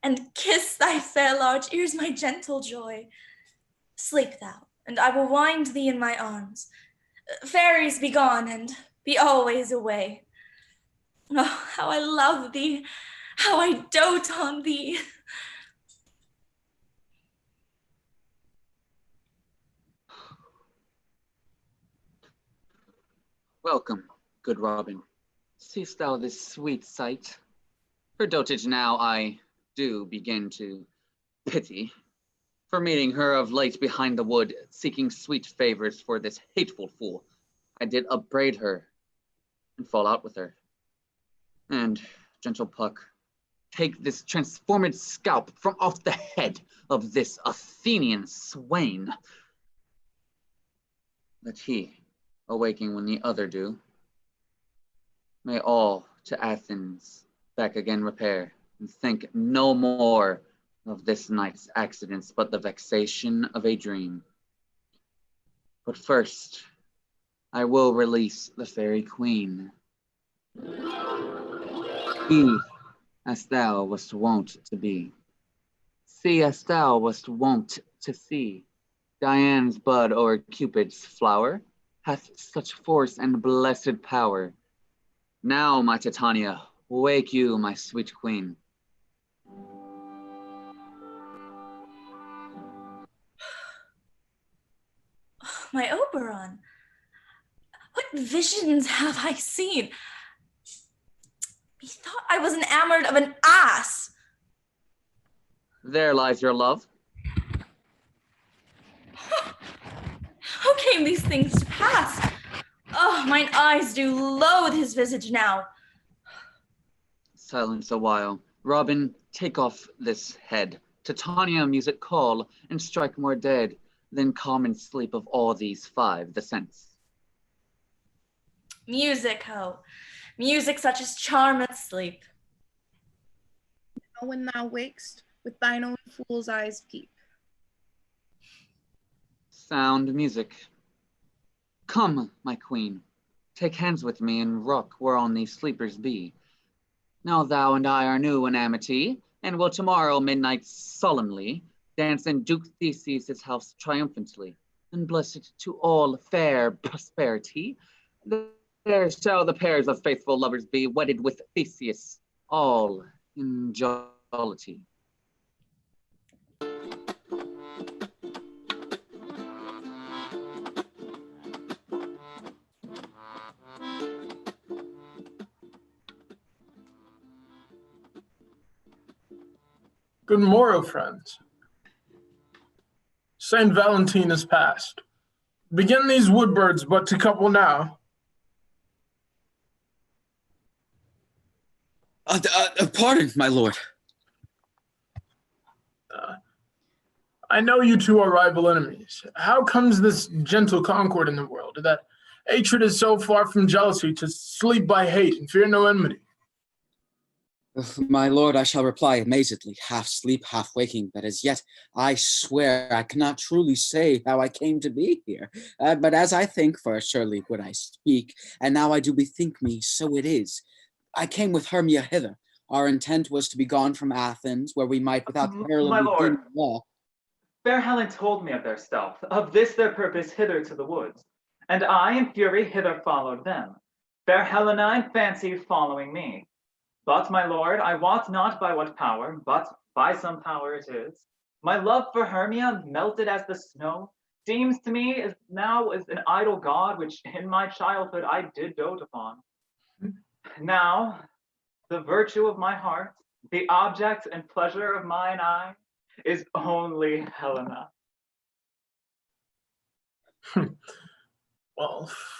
and kiss thy fair large ears, my gentle joy. Sleep thou, and I will wind thee in my arms. Fairies, be gone, and be always away. Oh, how I love thee, how I dote on thee. Welcome, good Robin. Seest thou this sweet sight? Her dotage now I do begin to pity, for meeting her of late behind the wood, seeking sweet favors for this hateful fool. I did upbraid her and fall out with her. And, gentle Puck, take this transformed scalp from off the head of this Athenian swain, that he, awaking when the other do, may all to Athens back again repair, and think no more of this night's accidents, but the vexation of a dream. But first, I will release the fairy queen. Be as thou wast wont to be. See as thou wast wont to see. Diana's bud o'er Cupid's flower hath such force and blessed power. Now, my Titania, wake you, my sweet queen. My Oberon, what visions have I seen? Methought I was enamored of an ass. There lies your love. How came these things to pass? Oh, mine eyes do loathe his visage now. Silence a while. Robin, take off this head. Titania music call, and strike more dead than common sleep of all these five, the sense. Music, ho. Music such as charmeth sleep. Now when thou wakest, with thine own fool's eyes peep. Sound music. Come, my queen, take hands with me and rock whereon these sleepers be. Now thou and I are new in amity, and will tomorrow midnight solemnly dance in Duke Theseus' house triumphantly, and blessed to all fair prosperity. There shall the pairs of faithful lovers be, wedded with Theseus, all in jollity. Good morrow, friends. Saint Valentine is past. Begin these woodbirds but to couple now. Pardon, my lord. I know you two are rival enemies. How comes this gentle concord in the world, that hatred is so far from jealousy to sleep by hate and fear no enmity? My lord, I shall reply amazedly, half sleep, half waking, but as yet I swear I cannot truly say how I came to be here. But as I think, for surely would I speak, and now I do bethink me, so it is. I came with Hermia hither. Our intent was to be gone from Athens, where we might without peril My lord, begin law. fair Helen told me of their stealth, of this their purpose hither to the woods, and I in fury hither followed them. Fair Helena fancy following me. But, my lord, I wot not by what power, but by some power it is. My love for Hermia, melted as the snow, seems to me as now as an idle god which in my childhood I did dote upon. Now, the virtue of my heart, the object and pleasure of mine eye, is only Helena.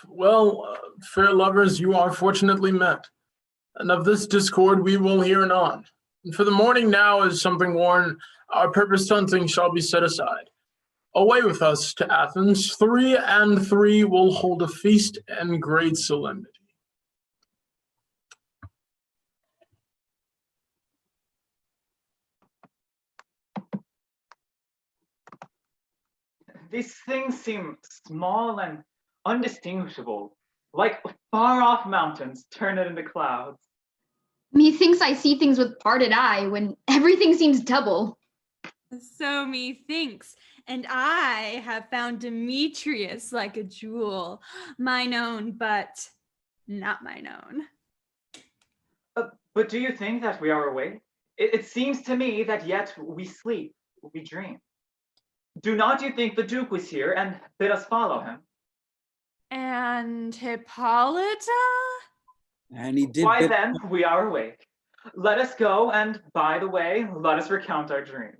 Well, fair lovers, you are fortunately met. And of this discord we will hear anon. And for the morning now is something worn, our purposed hunting shall be set aside. Away with us to Athens, 3 and 3 will hold a feast and great solemnity. These things seem small and undistinguishable, like far-off mountains turned into clouds. Methinks I see things with parted eye when everything seems double. So methinks, and I have found Demetrius like a jewel, mine own, but not mine own. But do you think that we are awake? It seems to me that yet we sleep, we dream. Do not you think the Duke was here and bid us follow him? And Hippolyta? And he did. Why then, we are awake. Let us go, and by the way, let us recount our dreams.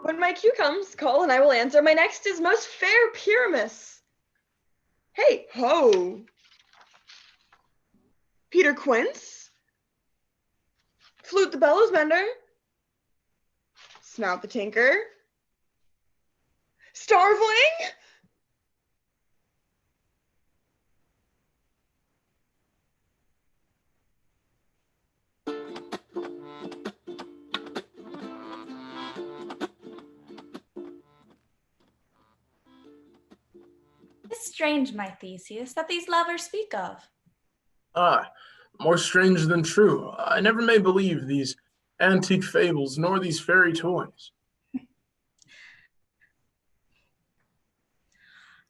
When my cue comes, call and I will answer. My next is most fair Pyramus. Hey, ho. Peter Quince. Flute the bellows mender. Snout the tinker. Starveling. It's strange, my Theseus, that these lovers speak of. Ah, more strange than true. I never may believe these antique fables, nor these fairy toys.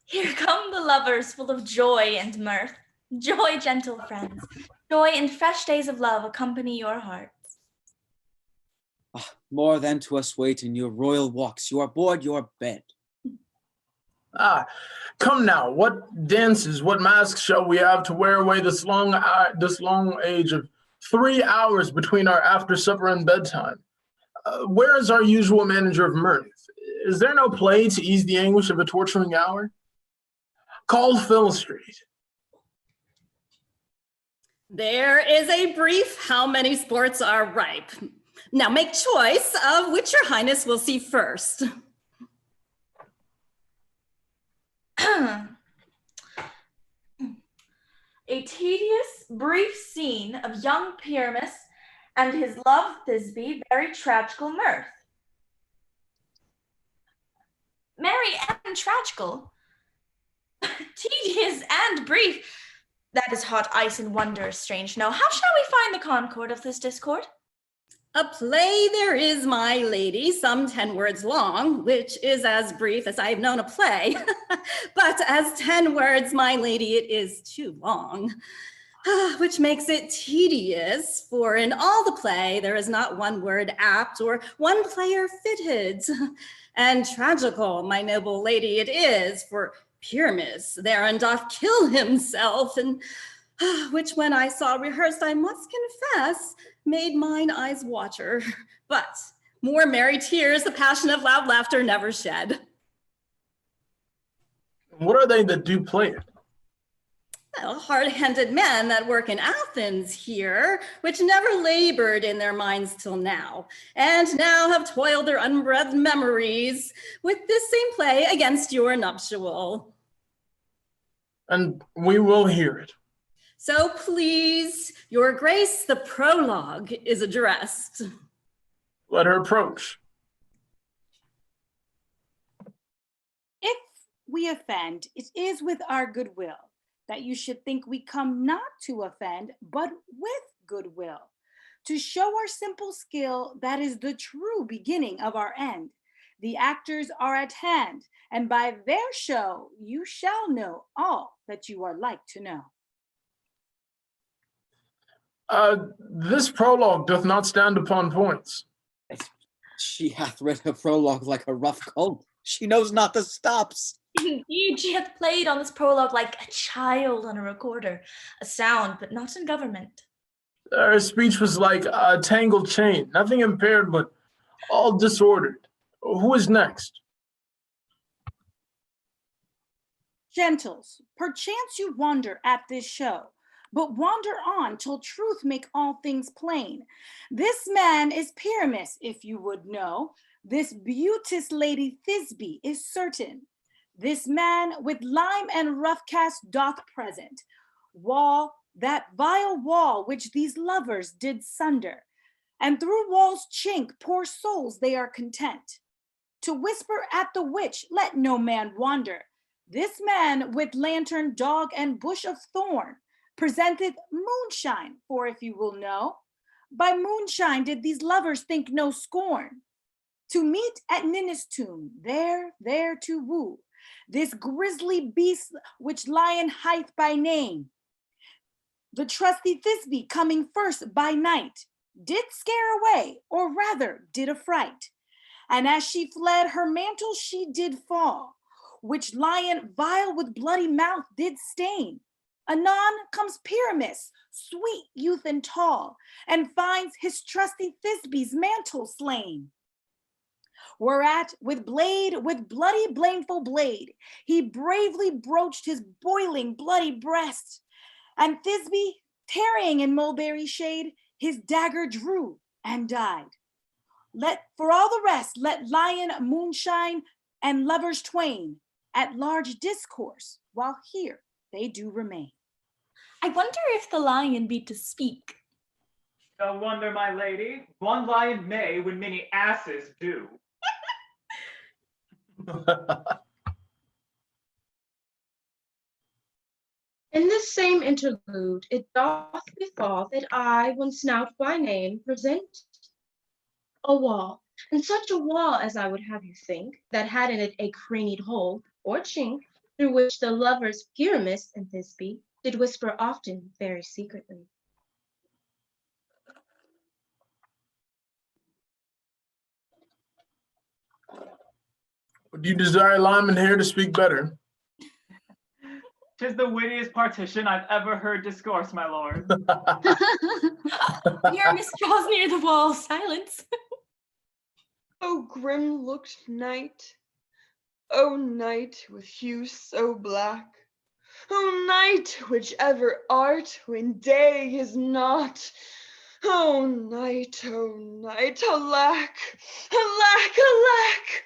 Here come the lovers full of joy and mirth. Joy, gentle friends. Joy and fresh days of love accompany your hearts. More than to us wait in your royal walks. You are aboard your bed. Ah, come now, what dances, what masks shall we have to wear away this long age of 3 hours between our after supper and bedtime? Where is our usual manager of mirth? Is there no play to ease the anguish of a torturing hour? Call Philostrate. There is a brief how many sports are ripe. Now make choice of which your highness will see first. A tedious, brief scene of young Pyramus and his love Thisbe, very tragical mirth. Merry and tragical, tedious and brief. That is hot ice and wondrous strange. Now, how shall we find the concord of this discord? A play there is, my lady, some 10 words long, which is as brief as I have known a play. But as 10 words, my lady, it is too long. which makes it tedious, for in all the play there is not one word apt or one player fitted. And tragical, my noble lady, it is, for Pyramus therein doth kill himself, and which when I saw rehearsed, I must confess, made mine eyes water. But more merry tears the passion of loud laughter never shed. What are they that do play it? Well, hard-handed men that work in Athens here, which never labored in their minds till now, and now have toiled their unbreathed memories with this same play against your nuptial. And we will hear it. So please, your grace, the prologue is addressed. Let her approach. If we offend, it is with our goodwill, that you should think we come not to offend, but with goodwill, to show our simple skill that is the true beginning of our end. The actors are at hand, and by their show you shall know all that you are like to know. This prologue doth not stand upon points. She hath read her prologue like a rough colt. She knows not the stops. Indeed, she hath played on this prologue like a child on a recorder, a sound, but not in government. Her speech was like a tangled chain, nothing impaired, but all disordered. Who is next? Gentles, perchance you wonder at this show, but wander on till truth make all things plain. This man is Pyramus, if you would know. This beauteous lady Thisbe is certain. This man with lime and rough cast doth present. Wall, that vile wall which these lovers did sunder, and through wall's chink poor souls they are content. To whisper at the witch let no man wander. This man with lantern, dog, and bush of thorn presenteth moonshine, for if you will know, by moonshine did these lovers think no scorn. To meet at Ninus' tomb, there to woo, this grisly beast which lion hight by name, the trusty Thisbe coming first by night, did scare away, or rather did affright. And as she fled, her mantle she did fall, which lion vile with bloody mouth did stain. Anon comes Pyramus, sweet youth and tall, and finds his trusty Thisbe's mantle slain. Whereat with bloody blameful blade, he bravely broached his boiling bloody breast, and Thisbe, tarrying in mulberry shade, his dagger drew and died. For all the rest, let lion, moonshine, and lovers twain at large discourse, while here they do remain. I wonder if the lion be to speak. No wonder, my lady. One lion may when many asses do. In this same interlude, it doth befall that I, one snout by name, present a wall, and such a wall as I would have you think, that had in it a crannied hole, or chink, through which the lovers Pyramus and Thisbe did whisper often very secretly. Would you desire Lyman here to speak better? 'Tis the wittiest partition I've ever heard discourse, my lord. Pyramus draws near the wall, silence. O grim-looked night, O night with hue so black, O night which ever art when day is not, O night, alack, alack, alack!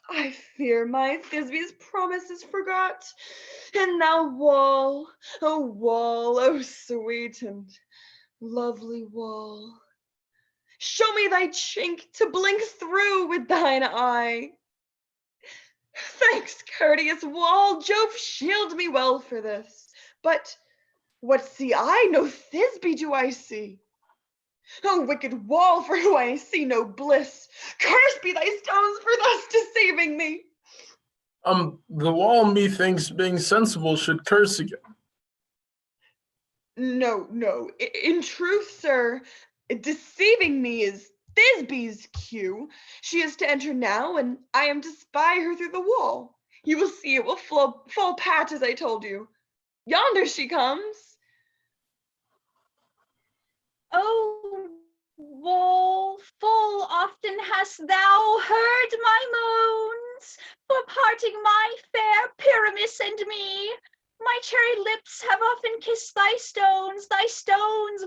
I fear my Thisbe's promises forgot, and thou wall, O sweet and lovely wall, show me thy chink to blink through with thine eye. Thanks, courteous wall, Jove shield me well for this. But what see I? No Thisbe do I see. O wicked wall, for who I see no bliss. Cursed be thy stones for thus deceiving me. The wall, methinks, being sensible, should curse again. No, no. In truth, sir, deceiving me is Thisby's cue. She is to enter now, and I am to spy her through the wall. You will see it will fall pat as I told you. Yonder she comes. Oh, wall, full often hast thou heard my moans for parting my fair Pyramus and me. My cherry lips have often kissed thy stones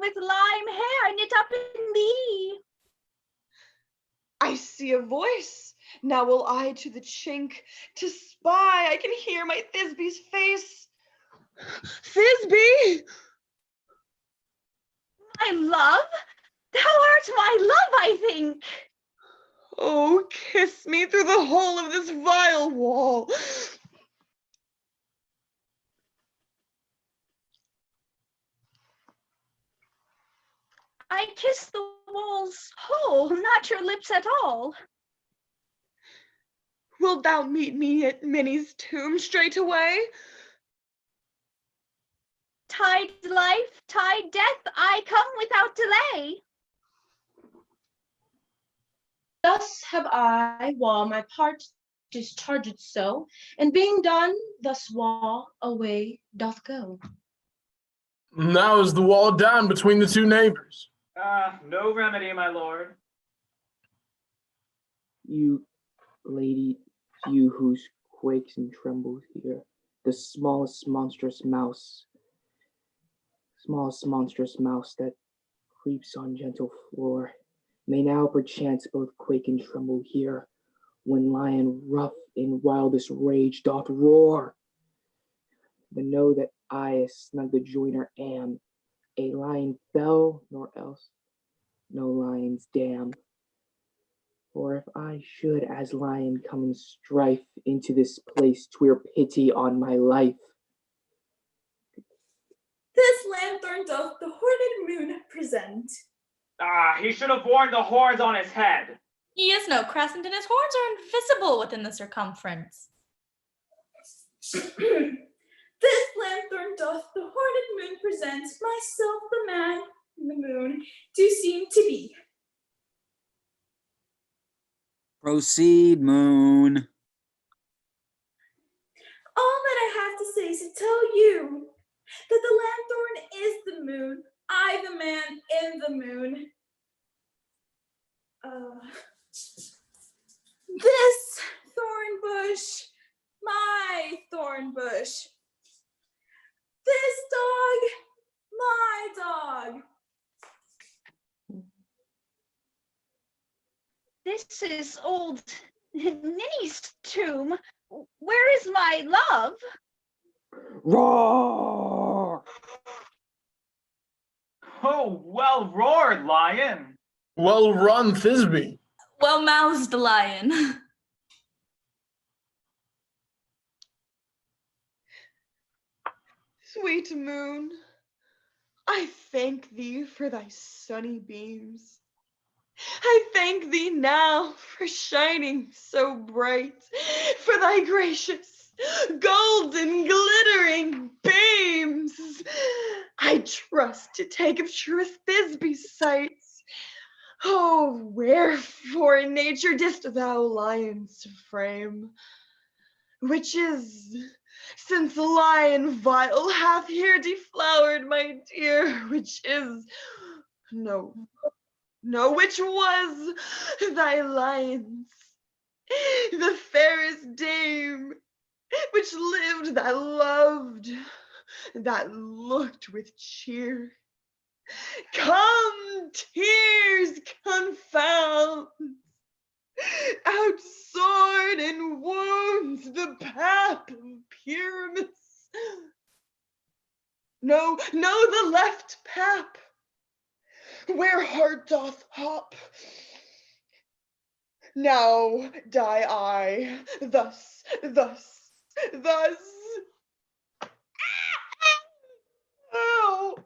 with lime hair knit up in thee. I see a voice. Now will I to the chink to spy. I can hear my Thisby's face. Thisby! My love? Thou art my love, I think. Oh, kiss me through the hole of this vile wall. I kiss the wall's hole, not your lips at all. Wilt thou meet me at Minnie's tomb straightway? Tide life, tide death, I come without delay. Thus have I, while my part discharged so, and being done, thus wall away doth go. Now is the wall down between the two neighbors. No remedy, my lord. You, lady, you whose quakes and trembles here, the smallest monstrous mouse that creeps on gentle floor, may now perchance both quake and tremble here, when lion rough in wildest rage doth roar. But know that I, a snug the joiner, am a lion fell, nor else no lion's dam. For if I should as lion come in strife into this place, 'twere pity on my life. This lanthorn doth the horned moon present. He should have worn the horns on his head. He is no crescent, and his horns are invisible within the circumference. This lanthorn doth the horned moon present, myself the man in the moon do seem to be. Proceed, moon. All that I have to say is to tell you that the lanthorn is the moon, I the man in the moon. This thorn bush, my thorn bush. This dog, my dog. This is old Ninny's tomb. Where is my love? Roar! Oh, well roared, lion. Well run, Thisby. Well-mouthed lion. Sweet moon, I thank thee for thy sunny beams. I thank thee now for shining so bright, for thy gracious, golden, glittering beams. I trust to take of truest Thisby's sights. Oh, wherefore in nature didst thou lions frame? Which is, since lion vile hath here deflowered, my dear, which is, no, which was thy lion's, the fairest dame, which lived, that loved, that looked with cheer. Come, tears, confound, outsoared and wounds the pap of Pyramus. No, the left pap, where heart doth hop. Now die I, thus. Ow.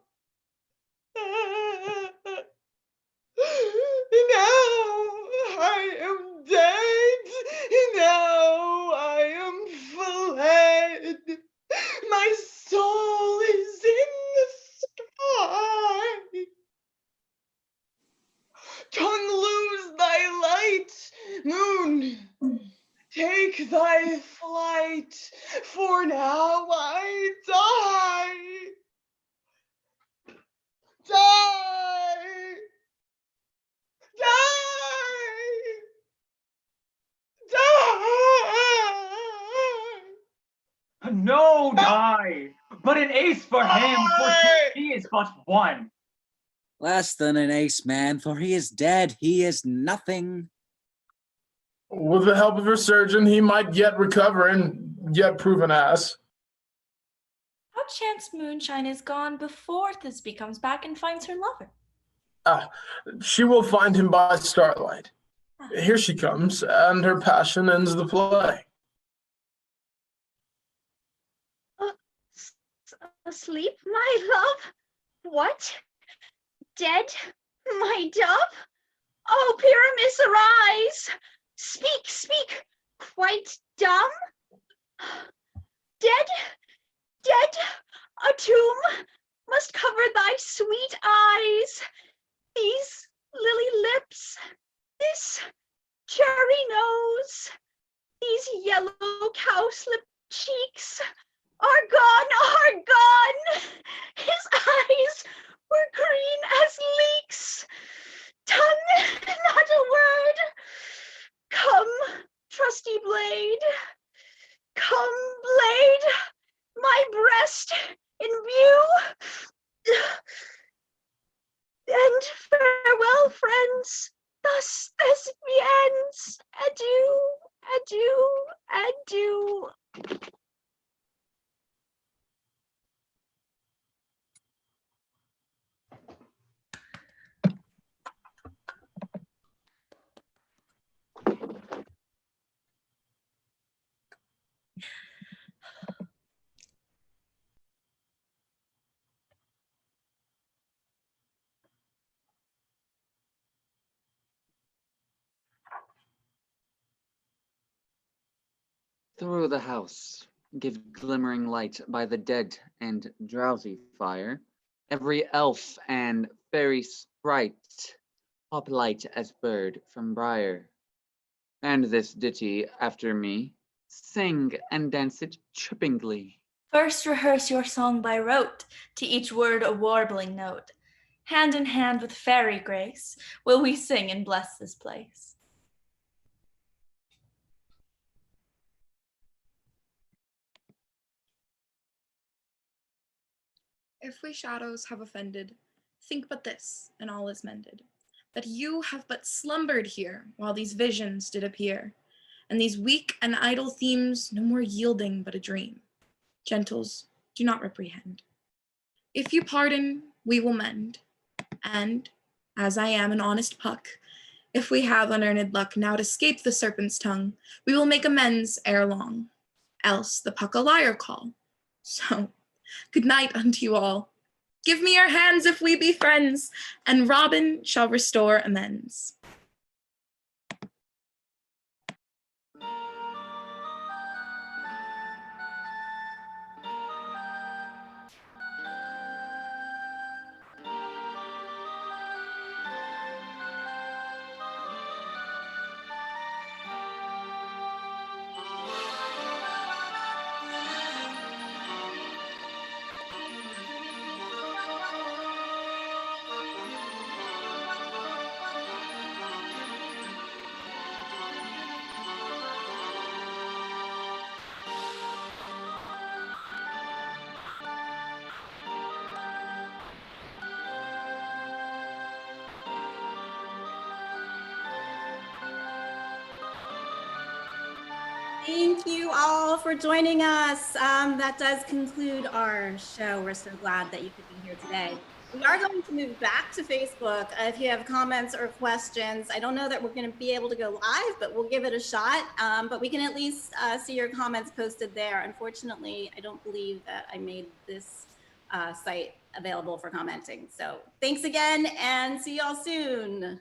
Now I am dead. Now I am fled. My soul is in the take thy flight, for now I die. Die! Die! Die! No, die! But an ace for him, for he is but one. Less than an ace, man, for he is dead. He is nothing. With the help of her surgeon, he might yet recover and yet prove an ass. How chance moonshine is gone before Thisbe comes back and finds her lover? She will find him by starlight. Here she comes, and her passion ends the play. Asleep, my love? What? Dead, my dove? Oh, Pyramus, arise! Speak, speak, quite dumb? Dead, dead, a tomb must cover thy sweet eyes, these lily lips, this cherry nose, these yellow cowslip cheeks are gone. His eyes were green as leeks, tongue not a word. Come, trusty blade, come, blade, my breast in view. And farewell, friends, thus Thisbe ends. Adieu, adieu, adieu. Through the house, give glimmering light by the dead and drowsy fire, every elf and fairy sprite hop light as bird from briar. And this ditty after me, sing and dance it trippingly. First rehearse your song by rote, to each word a warbling note. Hand in hand with fairy grace, will we sing and bless this place. If we shadows have offended, think but this, and all is mended, that you have but slumbered here while these visions did appear, and these weak and idle themes no more yielding but a dream. Gentles, do not reprehend. If you pardon, we will mend, and, as I am an honest puck, if we have unearned luck now to escape the serpent's tongue, we will make amends ere long, else the puck a liar call. So, good night unto you all. Give me your hands if we be friends, and Robin shall restore amends. Thank you all for joining us. That does conclude our show. We're so glad that you could be here today. We are going to move back to Facebook. If you have comments or questions, I don't know that we're going to be able to go live, but we'll give it a shot. But we can at least see your comments posted there. Unfortunately, I don't believe that I made this site available for commenting. So thanks again and see y'all soon.